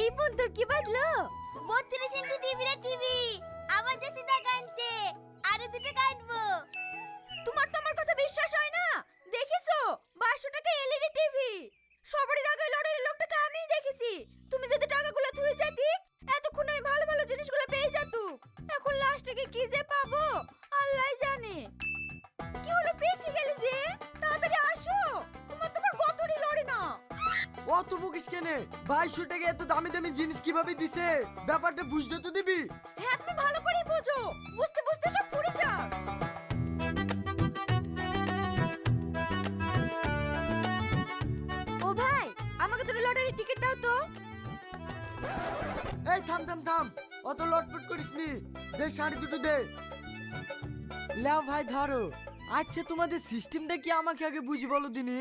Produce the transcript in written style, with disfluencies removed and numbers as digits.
রিপন তোর কি বাজলো? 32 ইঞ্চি টিভি রে টিভি। আমার দেশে টাকা আনতে আরো 2 টাকা আনবো। তোমার তো আমার কথা বিশ্বাস হয় না। দেখিছো 2200 টাকা এলইডি টিভি। সবারই আগে লড়াইয়ের লোকটাকে আমিই দেখেছি। তুমি যদি টাকাগুলো থুই যাতি এতক্ষণ আমি ভালো ভালো জিনিসগুলো পেয়ে যেতু। এখন লাস্টে কি যে পাবো আল্লাহই জানে। কি হলো পেছি গেলি যে? তাড়াতাড়ি আসো। তোমার কতই লড়ে না। অত বকিস কেনে? 2200 টাকা এত দামি দামি জিনিস কিভাবে দিছে? ব্যাপারটা বুঝতে তো দিবি। হ্যাঁ তুমি ভালো করেই বোঝো। বুঝতে বুঝতে সব পুড়ে যা। ও ভাই, আমাকে দুটো লটারির টিকিট দাও তো। এই থাম থাম থাম, অত লটপট করিস নি। দে শাড়ি দুটো দে। লাও ভাই ধরো। আচ্ছা তোমাদের সিস্টেমটা কি আমাকে আগে বুঝি বলো দিনি।